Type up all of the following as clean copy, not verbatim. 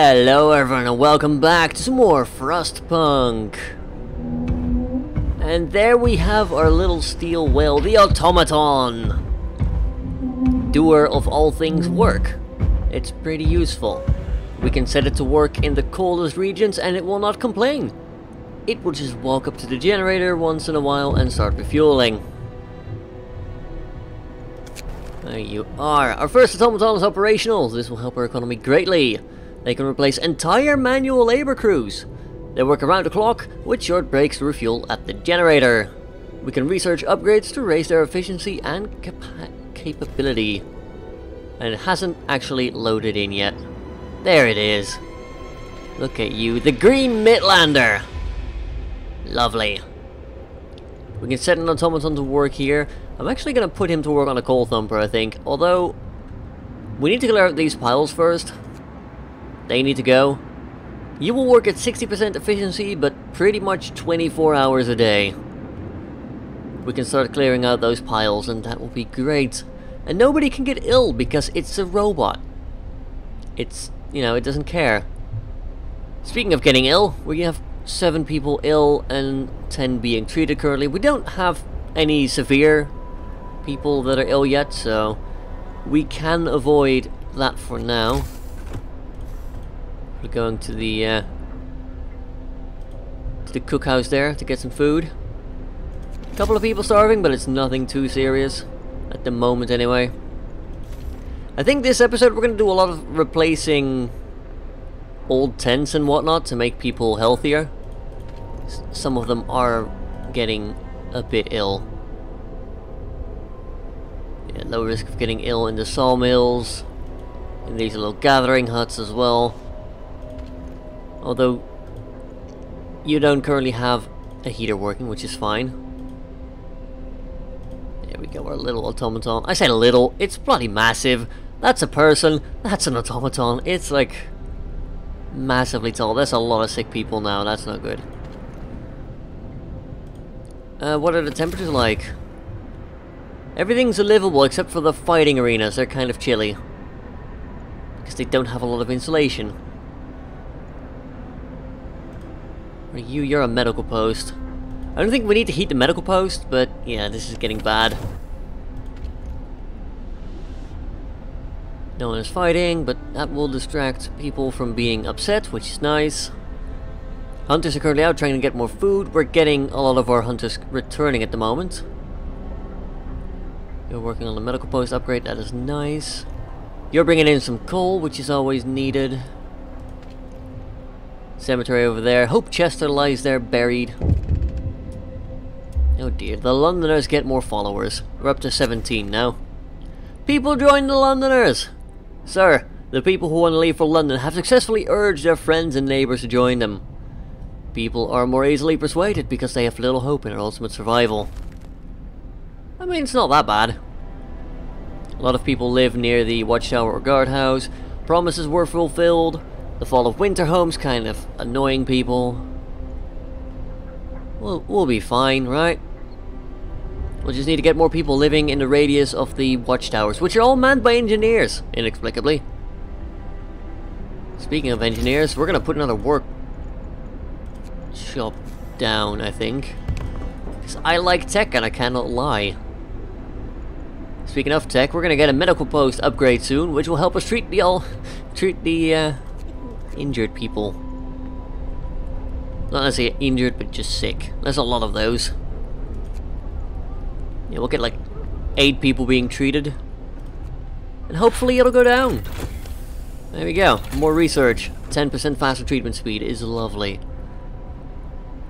Hello everyone and welcome back to some more Frostpunk. And there we have our little steel whale, the automaton. Doer of all things work. It's pretty useful. We can set it to work in the coldest regions and it will not complain. It will just walk up to the generator once in a while and start refueling. There you are. Our first automaton is operational. This will help our economy greatly. They can replace entire manual labor crews. They work around the clock, with short breaks to refuel at the generator. We can research upgrades to raise their efficiency and capability. And it hasn't actually loaded in yet. There it is. Look at you, the Green Midlander. Lovely. We can set an automaton to work here. I'm actually going to put him to work on a coal thumper, I think. Although, we need to clear out these piles first. They need to go. You will work at 60% efficiency, but pretty much 24 hours a day. We can start clearing out those piles, and that will be great. And nobody can get ill, because it's a robot. It's, you know, it doesn't care. Speaking of getting ill, we have 7 people ill and 10 being treated currently. We don't have any severe people that are ill yet, so we can avoid that for now. We're going to the cookhouse there to get some food. A couple of people starving, but it's nothing too serious at the moment anyway. I think this episode we're going to do a lot of replacing old tents and whatnot to make people healthier. Some of them are getting a bit ill. Yeah, low risk of getting ill in the sawmills, in these little gathering huts as well. Although you don't currently have a heater working, which is fine. There we go, our little automaton. I say little, it's bloody massive. That's a person, that's an automaton. It's like massively tall. There's a lot of sick people now, that's not good. What are the temperatures like? Everything's livable except for the fighting arenas. They're kind of chilly because they don't have a lot of insulation. You're a medical post. I don't think we need to heat the medical post, but yeah, this is getting bad. No one is fighting, but that will distract people from being upset, which is nice. Hunters are currently out trying to get more food. We're getting a lot of our hunters returning at the moment. You're working on the medical post upgrade, that is nice. You're bringing in some coal, which is always needed. Cemetery over there. Hope Chester lies there buried. Oh dear, the Londoners get more followers. We're up to 17 now. People join the Londoners! Sir, the people who want to leave for London have successfully urged their friends and neighbours to join them. People are more easily persuaded because they have little hope in their ultimate survival. I mean, it's not that bad. A lot of people live near the watchtower or guardhouse. Promises were fulfilled. The fall of winter homes kind of annoying people. We'll be fine, right? We'll just need to get more people living in the radius of the watchtowers, which are all manned by engineers, inexplicably. Speaking of engineers, we're gonna put another workshop down, I think. Because I like tech and I cannot lie. Speaking of tech, we're gonna get a medical post upgrade soon, which will help us treat the injured people. Not necessarily injured, but just sick. There's a lot of those. Yeah, we'll get like 8 people being treated. And hopefully it'll go down. There we go. More research. 10% faster treatment speed is lovely.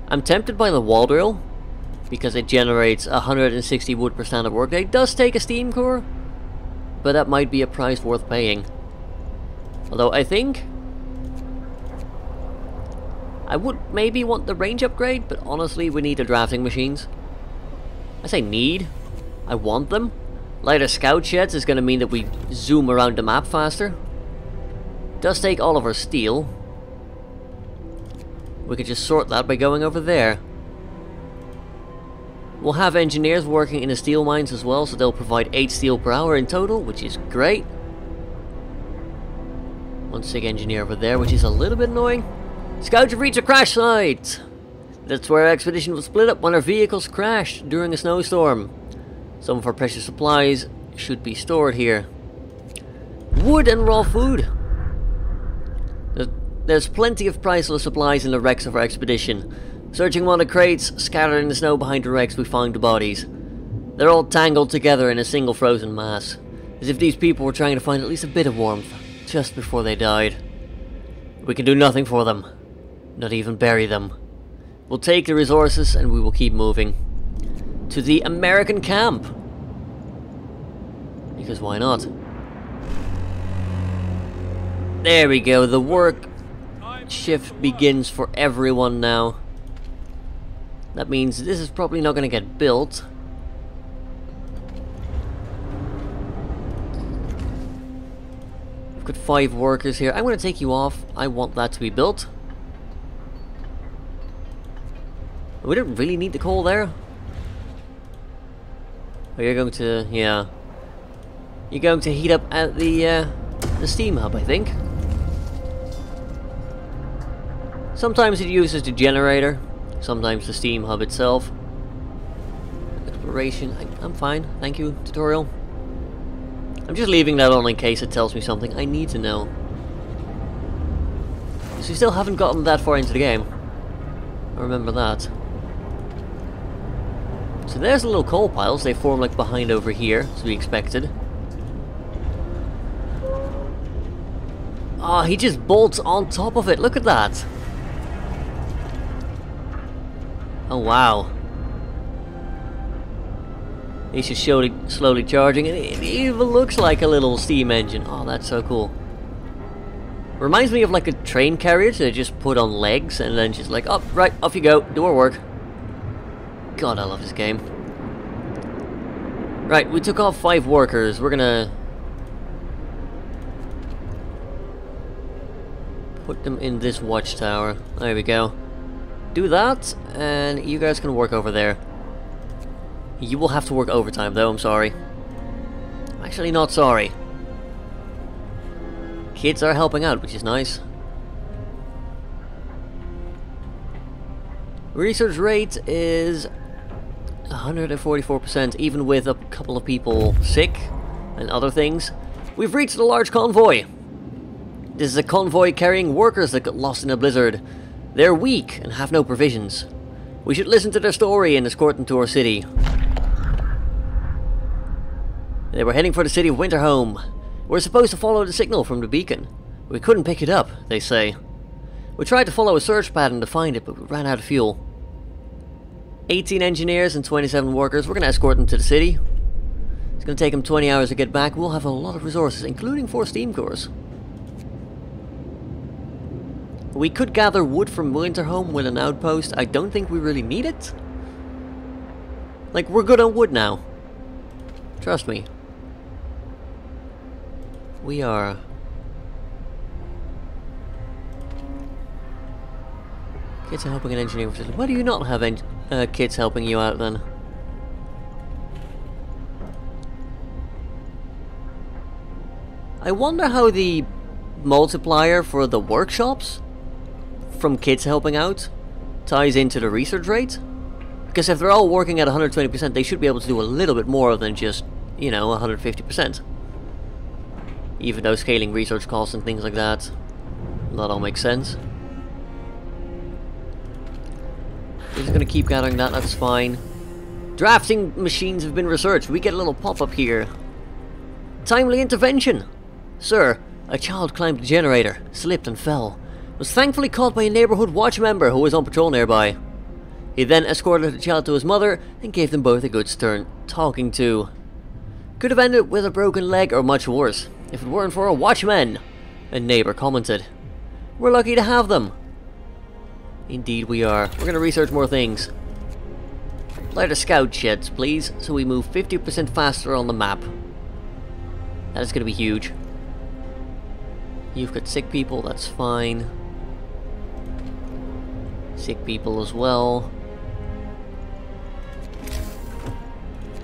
I'm tempted by the wall drill, because it generates 160 wood per standard workday. It does take a steam core, but that might be a price worth paying. Although I think I would maybe want the range upgrade, but honestly we need the drafting machines. I say need. I want them. Lighter scout sheds is going to mean that we zoom around the map faster. Does take all of our steel. We could just sort that by going over there. We'll have engineers working in the steel mines as well, so they'll provide 8 steel per hour in total, which is great. One sick engineer over there, which is a little bit annoying. Scouts have reached a crash site! That's where our expedition was split up when our vehicles crashed during a snowstorm. Some of our precious supplies should be stored here. Wood and raw food! There's plenty of priceless supplies in the wrecks of our expedition. Searching one of the crates scattered in the snow behind the wrecks, we found the bodies. They're all tangled together in a single frozen mass, as if these people were trying to find at least a bit of warmth just before they died. We can do nothing for them, not even bury them. We'll take the resources and we will keep moving to the American camp. Because why not? There we go, the work shift begins for everyone now. That means this is probably not going to get built. We've got 5 workers here. I'm going to take you off. I want that to be built. We don't really need the coal there. Oh, you're going to, yeah. You're going to heat up at the steam hub, I think. Sometimes it uses the generator, sometimes the steam hub itself. Exploration, I'm fine, thank you, tutorial. I'm just leaving that on in case it tells me something I need to know. So we still haven't gotten that far into the game. I remember that. So there's the little coal piles, they form like behind over here, as we expected. Ah, he just bolts on top of it, look at that! Oh wow. He's just slowly charging, and it even looks like a little steam engine. Oh, that's so cool. Reminds me of like a train carriage that just put on legs and then just like, oh, right, off you go, do our work. God, I love this game. Right, we took off 5 workers. We're gonna put them in this watchtower. There we go. Do that, and you guys can work over there. You will have to work overtime though, I'm sorry. I'm actually not sorry. Kids are helping out, which is nice. Research rate is 144%, even with a couple of people sick and other things. We've reached a large convoy. This is a convoy carrying workers that got lost in a blizzard. They're weak and have no provisions. We should listen to their story and escort them to our city. They were heading for the city of Winterhome. We're supposed to follow the signal from the beacon. We couldn't pick it up, they say. We tried to follow a search pattern to find it, but we ran out of fuel. 18 engineers and 27 workers. We're going to escort them to the city. It's going to take them 20 hours to get back. We'll have a lot of resources, including 4 steam cores. We could gather wood from Winterhome with an outpost. I don't think we really need it. Like, we're good on wood now. Trust me. We are. Kids are helping an engineering facility. Why do you not have kids helping you out then? I wonder how the multiplier for the workshops from kids helping out ties into the research rate. Because if they're all working at 120%, they should be able to do a little bit more than just, you know, 150%. Even though scaling research costs and things like that, that all makes sense. We're just gonna keep gathering that, that's fine. Drafting machines have been researched. We get a little pop-up here. Timely intervention! Sir, a child climbed the generator, slipped and fell. Was thankfully caught by a neighborhood watch member who was on patrol nearby. He then escorted the child to his mother and gave them both a good stern talking to. Could have ended with a broken leg or much worse, if it weren't for a watchman, a neighbor commented. We're lucky to have them. Indeed we are. We're going to research more things. Lighter scout sheds, please, so we move 50% faster on the map. That is going to be huge. You've got sick people, that's fine. Sick people as well.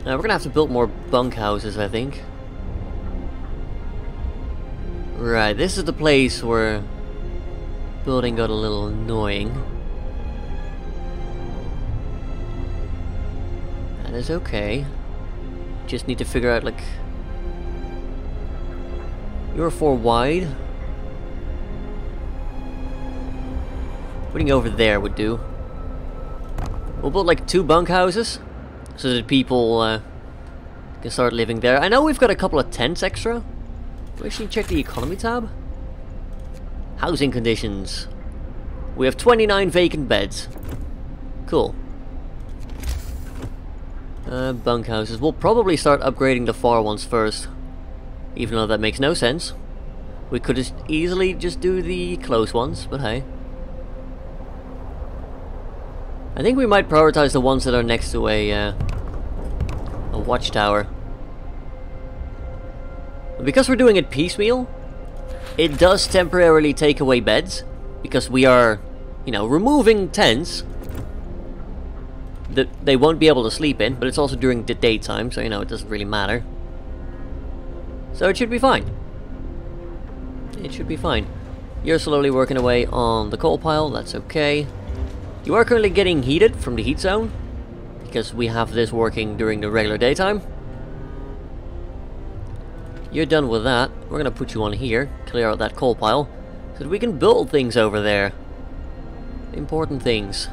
Now we're going to have to build more bunkhouses, I think. Right, this is the place where building got a little annoying. That is okay. Just need to figure out, like... You're 4 wide. Putting over there would do. We'll put like 2 bunkhouses, so that people can start living there. I know we've got a couple of tents extra. Do we actually check the economy tab? Housing conditions. We have 29 vacant beds. Cool. Bunkhouses. We'll probably start upgrading the far ones first. Even though that makes no sense. We could just easily just do the close ones, but hey. I think we might prioritize the ones that are next to a watchtower. Because we're doing it piecemeal, it does temporarily take away beds. Because we are, you know, removing tents that they won't be able to sleep in, but it's also during the daytime, so you know, it doesn't really matter. So it should be fine. It should be fine. You're slowly working away on the coal pile, that's okay. You are currently getting heated from the heat zone, because we have this working during the regular daytime. You're done with that. We're gonna put you on here, clear out that coal pile, so that we can build things over there. Important things.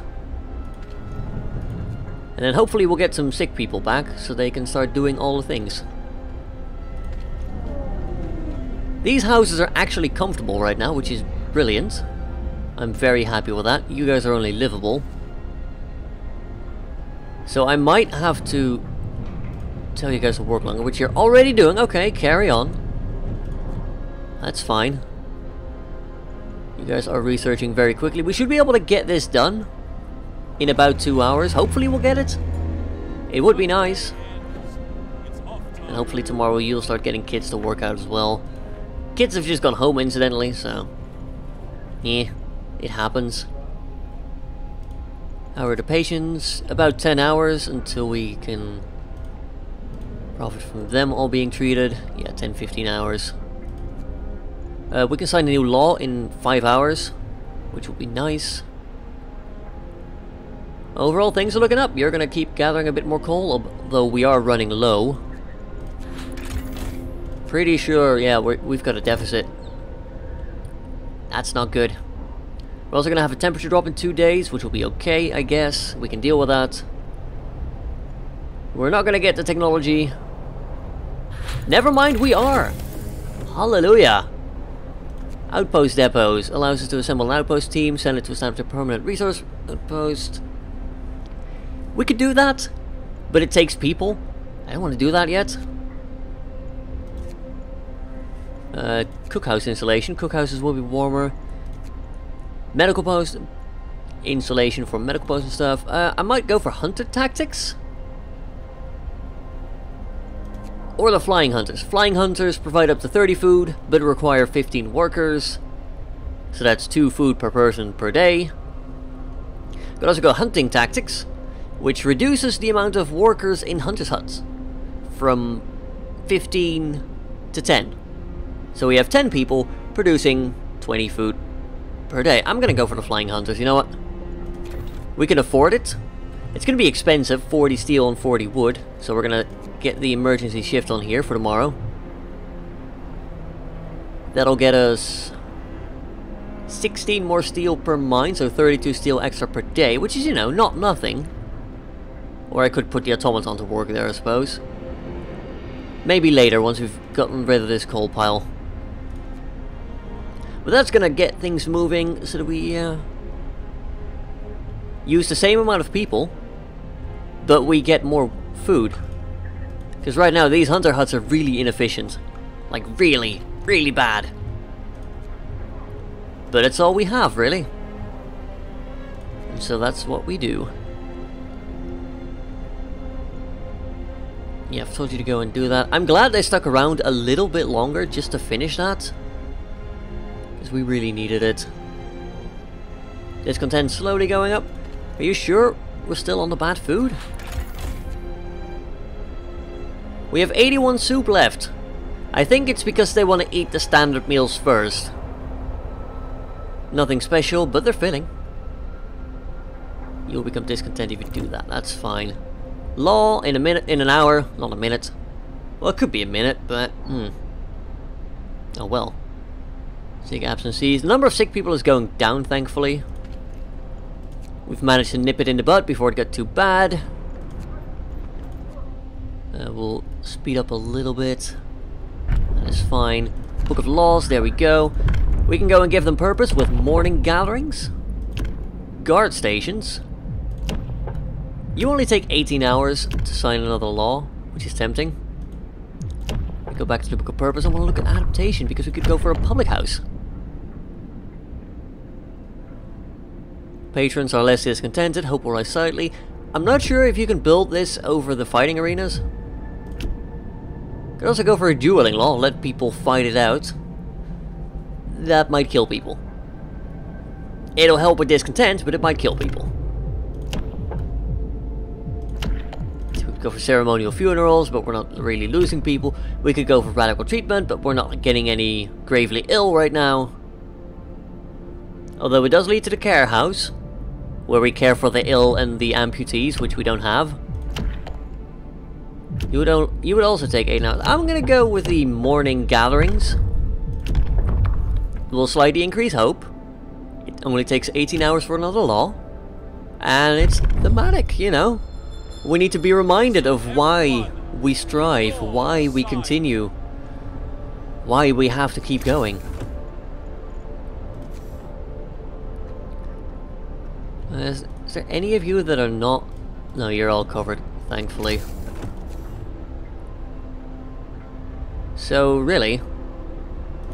And then hopefully we'll get some sick people back, so they can start doing all the things. These houses are actually comfortable right now, which is brilliant. I'm very happy with that. You guys are only livable. So I might have to tell you guys to work longer, which you're already doing. Okay, carry on. That's fine. You guys are researching very quickly. We should be able to get this done in about 2 hours. Hopefully we'll get it. It would be nice. And hopefully tomorrow you'll start getting kids to work out as well. Kids have just gone home incidentally, so... yeah, it happens. Hour to patience, about 10 hours until we can profit from them all being treated. Yeah, 10-15 hours. We can sign a new law in 5 hours, which will be nice. Overall, things are looking up. You're gonna keep gathering a bit more coal, although we are running low. Pretty sure, yeah, we've got a deficit. That's not good. We're also gonna have a temperature drop in 2 days, which will be okay, I guess. We can deal with that. We're not gonna get the technology. Never mind, we are! Hallelujah! Outpost depots allows us to assemble an outpost team, send it to establish a permanent resource outpost. We could do that, but it takes people. I don't want to do that yet. Cookhouse installation. Cookhouses will be warmer. Medical post installation for medical posts and stuff. I might go for hunter tactics. Or the flying hunters. Flying hunters provide up to 30 food, but require 15 workers. So that's 2 food per person per day. Could also go hunting tactics, which reduces the amount of workers in hunters' huts from 15 to 10. So we have 10 people producing 20 food per day. I'm gonna go for the flying hunters, you know what? We can afford it. It's gonna be expensive, 40 steel and 40 wood, so we're gonna get the emergency shift on here for tomorrow. That'll get us 16 more steel per mine, so 32 steel extra per day, which is, you know, not nothing. Or I could put the automaton to work there, I suppose. Maybe later, once we've gotten rid of this coal pile. But that's gonna get things moving so that we use the same amount of people, but we get more food. Because right now these hunter huts are really inefficient. Like really, really bad. But it's all we have, really. And so that's what we do. Yeah, I've told you to go and do that. I'm glad they stuck around a little bit longer just to finish that. Because we really needed it. Discontent slowly going up. Are you sure we're still on the bad food? We have 81 soup left. I think it's because they want to eat the standard meals first. Nothing special, but they're filling. You'll become discontent if you do that. That's fine. Law in a minute, in an hour, not a minute. Well, it could be a minute, but oh well. Sick absences. The number of sick people is going down, thankfully. We've managed to nip it in the bud before it got too bad. We'll speed up a little bit. That is fine. Book of Laws, there we go. We can go and give them purpose with morning gatherings. Guard stations. You only take 18 hours to sign another law, which is tempting. We go back to the Book of Purpose. I want to look at adaptation because we could go for a public house. Patrons are less discontented, hope will rise slightly. I'm not sure if you can build this over the fighting arenas. Could also go for a dueling law, let people fight it out. That might kill people. It'll help with discontent, but it might kill people. So we could go for ceremonial funerals, but we're not really losing people. We could go for radical treatment, but we're not getting any gravely ill right now. Although it does lead to the care house, where we care for the ill and the amputees, which we don't have. You would also take 8 hours. I'm gonna go with the morning gatherings. Will slightly increase hope. It only takes 18 hours for another law. And it's thematic, you know. We need to be reminded of why we strive, why we continue, why we have to keep going. Is there any of you that are not... No, you're all covered, thankfully. So, really,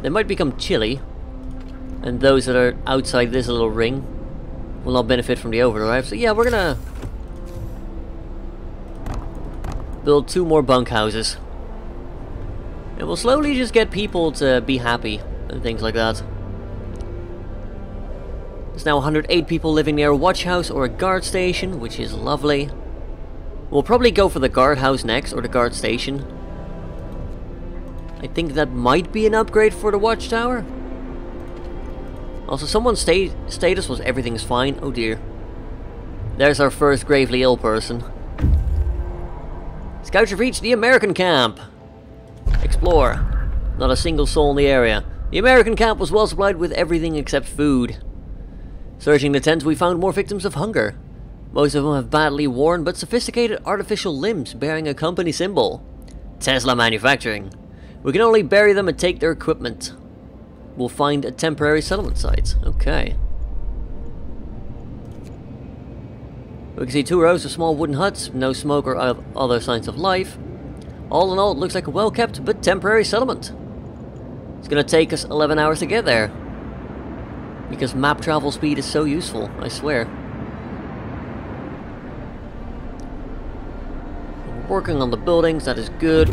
they might become chilly, and those that are outside this little ring will not benefit from the overdrive. So yeah, we're gonna build 2 more bunkhouses. And we'll slowly just get people to be happy, and things like that. There's now 108 people living near a watch house or a guard station, which is lovely. We'll probably go for the guard house next, or the guard station. I think that might be an upgrade for the watchtower. Also, someone's status was everything's fine. Oh dear. There's our first gravely ill person. Scouts have reached the American camp. Explore. Not a single soul in the area. The American camp was well supplied with everything except food. Searching the tents, we found more victims of hunger. Most of them have badly worn but sophisticated artificial limbs bearing a company symbol. Tesla Manufacturing. We can only bury them and take their equipment. We'll find a temporary settlement site. Okay. We can see 2 rows of small wooden huts, no smoke or other signs of life. All in all, it looks like a well-kept but temporary settlement. It's gonna take us 11 hours to get there. Because map travel speed is so useful, I swear. We're working on the buildings, that is good.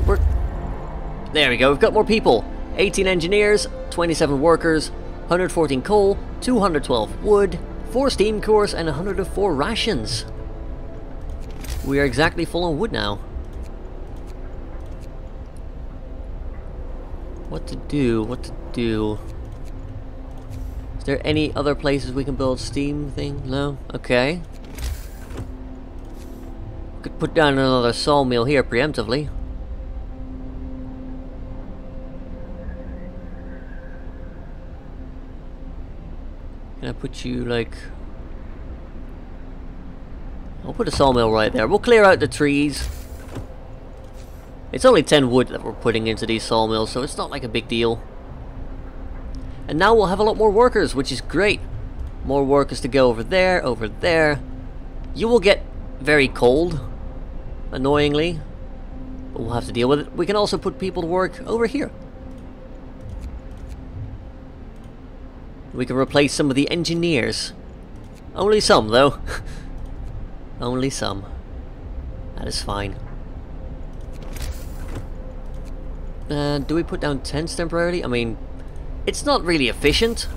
There we go, we've got more people. 18 engineers, 27 workers, 114 coal, 212 wood, 4 steam cores, and 104 rations. We are exactly full on wood now. What to do? Is there any other places we can build steam thing? No? Okay. Could put down another sawmill here preemptively. Can I put you like... I'll put a sawmill right there. We'll clear out the trees. It's only 10 wood that we're putting into these sawmills, so it's not like a big deal. And now we'll have a lot more workers, which is great. More workers to go over there, over there. You will get very cold, annoyingly. But we'll have to deal with it. We can also put people to work over here. We can replace some of the engineers. Only some, though. Only some. That is fine. Do we put down tents temporarily? I mean, it's not really efficient.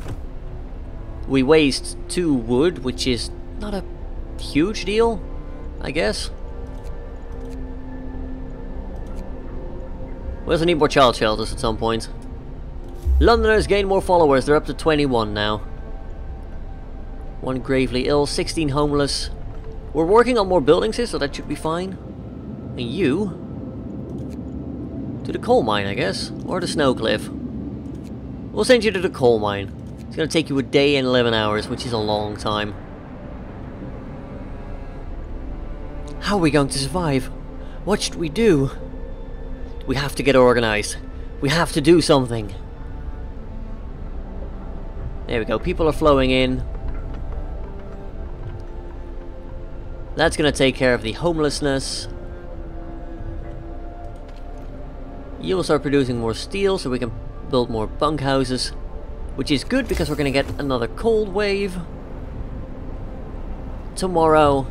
We waste 2 wood, which is not a huge deal, I guess. We also need more child shelters at some point. Londoners gain more followers. They're up to 21 now. 1 gravely ill, 16 homeless. We're working on more buildings here, so that should be fine. And you... to the coal mine, I guess. Or the snow cliff. We'll send you to the coal mine. It's going to take you a day and 11 hours, which is a long time. How are we going to survive? What should we do? We have to get organized. We have to do something. There we go. People are flowing in. That's going to take care of the homelessness. You'll start producing more steel so we can build more bunkhouses. Which is good because we're going to get another cold wave. Tomorrow.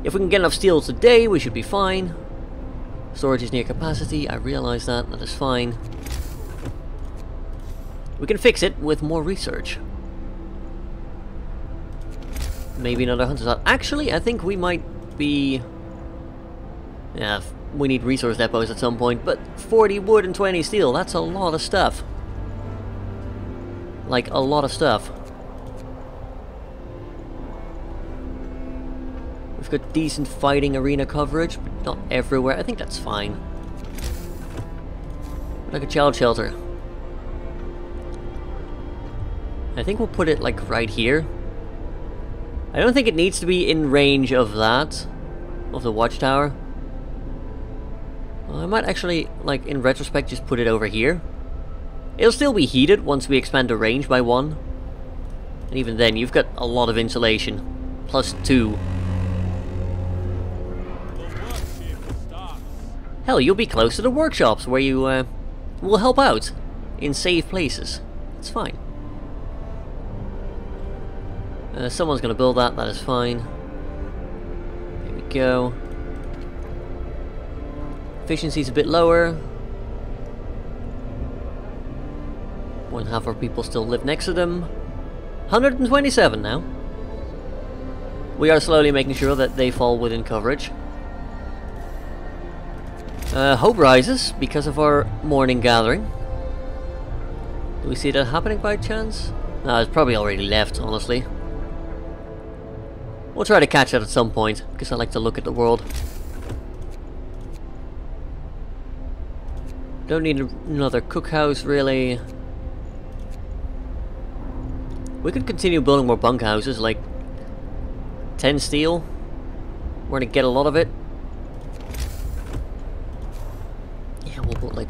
If we can get enough steel today, we should be fine. Storage is near capacity, I realize that, that is fine. We can fix it with more research. Maybe another hunter's hut. Actually, I think we might be... yeah, we need resource depots at some point, but 40 wood and 20 steel, that's a lot of stuff. Like, a lot of stuff. We've got decent fighting arena coverage, but not everywhere. I think that's fine. Like a child shelter. I think we'll put it like right here. I don't think it needs to be in range of that, of the watchtower. Well, I might actually, like in retrospect, just put it over here. It'll still be heated once we expand the range by 1. And even then, you've got a lot of insulation. Plus 2. Hell, you'll be close to the workshops where you will help out in safe places. It's fine. Someone's going to build that, that is fine. There we go. Efficiency's a bit lower. 1/2 our people still live next to them. 127 now. We are slowly making sure that they fall within coverage. Hope rises because of our morning gathering. Do we see that happening by chance? No, it's probably already left, honestly. We'll try to catch it at some point, because I like to look at the world. Don't need another cookhouse, really. We could continue building more bunkhouses, like 10 steel. We're gonna get a lot of it. Yeah, we'll put like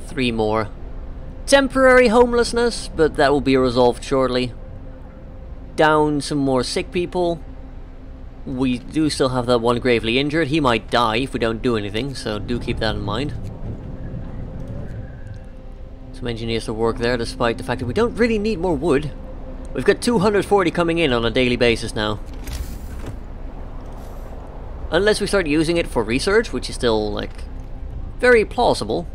3 more. Temporary homelessness, but that will be resolved shortly. Down some more sick people. We do still have that one gravely injured. He might die if we don't do anything, so do keep that in mind. Some engineers to work there, despite the fact that we don't really need more wood. We've got 240 coming in on a daily basis now. Unless we start using it for research, which is still, like, very plausible.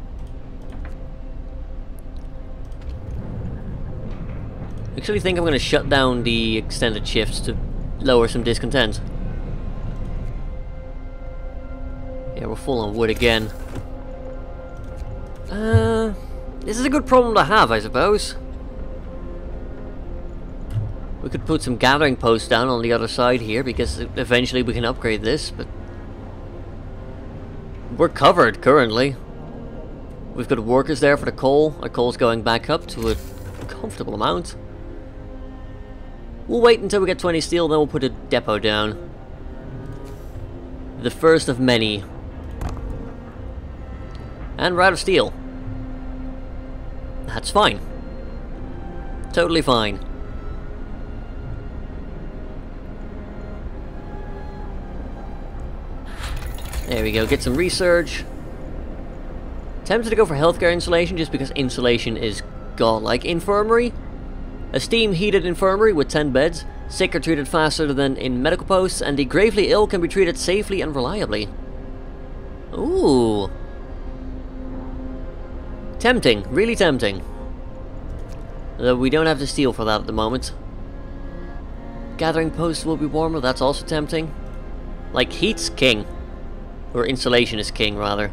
I actually think I'm going to shut down the extended shifts to lower some discontent. Yeah, we're full on wood again. This is a good problem to have, I suppose. We could put some gathering posts down on the other side here, because eventually we can upgrade this, but... we're covered, currently. We've got workers there for the coal. Our coal's going back up to a comfortable amount. We'll wait until we get 20 steel, then we'll put a depot down. The first of many. And we're out of steel. That's fine. Totally fine. There we go, get some research. Tempted to go for healthcare insulation just because insulation is godlike. Infirmary. A steam-heated infirmary with 10 beds. Sick are treated faster than in medical posts, and the gravely ill can be treated safely and reliably. Ooh. Tempting, really tempting. Though we don't have the steel for that at the moment. Gathering posts will be warmer, that's also tempting. Like, heat's king. Or insulation is king, rather.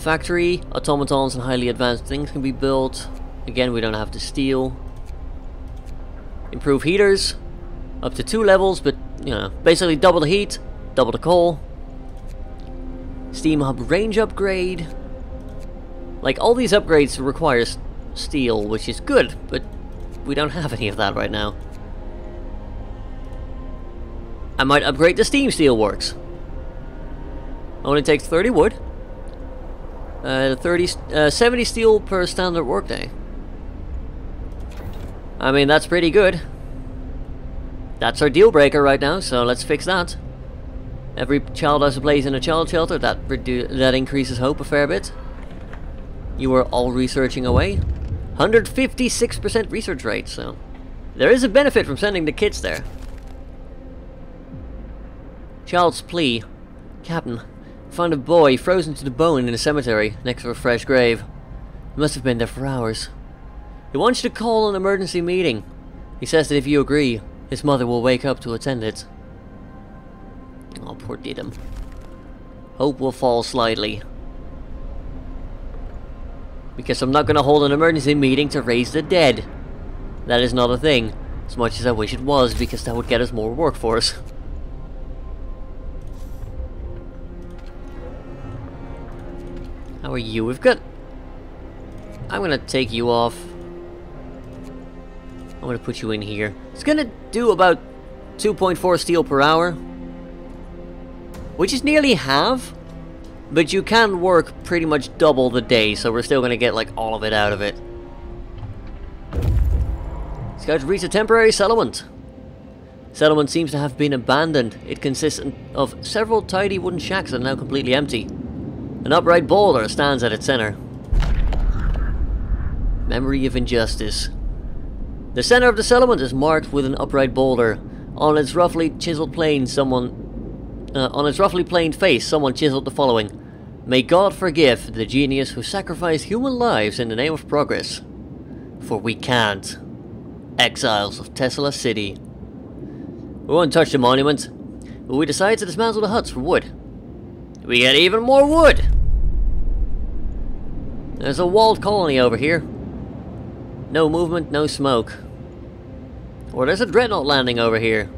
Factory, automatons and highly advanced things can be built. Again, we don't have to steal. Improve heaters. Up to 2 levels, but, you know, basically double the heat, double the coal. Steam hub range upgrade. Like, all these upgrades require steel, which is good, but we don't have any of that right now. I might upgrade the steam steel works. Only takes 30 wood. 70 steel per standard workday. I mean, that's pretty good. That's our deal breaker right now, so let's fix that. Every child has a place in a child shelter. That increases hope a fair bit. You are all researching away. 156% research rate, so there is a benefit from sending the kids there. Child's plea. Captain, found a boy frozen to the bone in a cemetery next to a fresh grave. He must have been there for hours. He wants you to call an emergency meeting. He says that if you agree, his mother will wake up to attend it. Oh, poor Didim. Hope will fall slightly. Because I'm not going to hold an emergency meeting to raise the dead. That is not a thing. As much as I wish it was, because that would get us more workforce. How are you? We've got... I'm going to take you off. I'm going to put you in here. It's going to do about 2.4 steel per hour. Which is nearly half. But you can work pretty much double the day, so we're still going to get like all of it out of it. Scouts reach a temporary settlement. Settlement seems to have been abandoned. It consists of several tidy wooden shacks that are now completely empty. An upright boulder stands at its center. Memory of injustice. The center of the settlement is marked with an upright boulder. On its roughly chiseled plane, on its roughly planed face, someone chiseled the following: "May God forgive the genius who sacrificed human lives in the name of progress. For we can't. Exiles of Tesla City." We won't touch the monument, but we decide to dismantle the huts for wood. We get even more wood! There's a walled colony over here. No movement, no smoke. Or there's a dreadnought landing over here.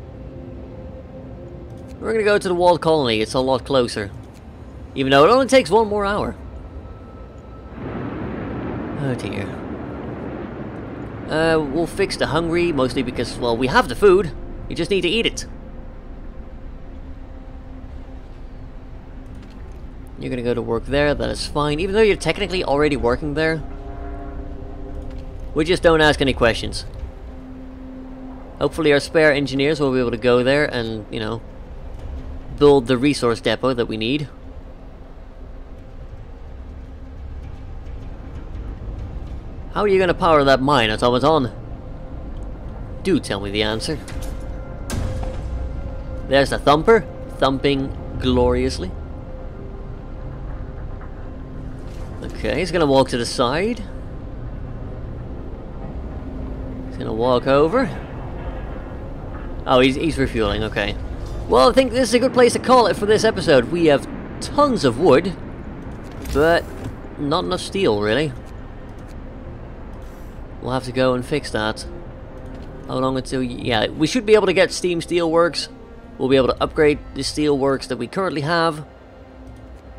We're gonna go to the walled colony, it's a lot closer. Even though it only takes 1 more hour. Oh dear. We'll fix the hungry, mostly because, well, we have the food. You just need to eat it. You're gonna go to work there, that is fine. Even though you're technically already working there. We just don't ask any questions. Hopefully our spare engineers will be able to go there and, you know, build the resource depot that we need. How are you going to power that mine, automaton? Do tell me the answer. There's the thumper, thumping gloriously. Okay, he's going to walk to the side. He's going to walk over. Oh, he's refueling, okay. Well, I think this is a good place to call it for this episode. We have tons of wood, but not enough steel, really. We'll have to go and fix that. How long until... Yeah, we should be able to get steam steel works. We'll be able to upgrade the steel works that we currently have.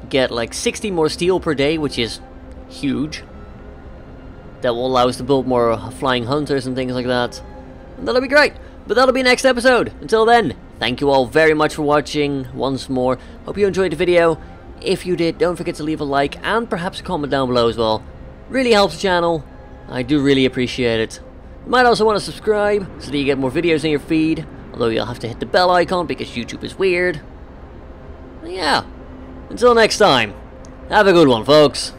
Get like 60 more steel per day, which is huge. That will allow us to build more flying hunters and things like that. And that'll be great. But that'll be next episode. Until then, thank you all very much for watching once more. Hope you enjoyed the video. If you did, don't forget to leave a like and perhaps a comment down below as well. Really helps the channel. I do really appreciate it. You might also want to subscribe so that you get more videos in your feed. Although you'll have to hit the bell icon because YouTube is weird. Yeah. Until next time. Have a good one, folks.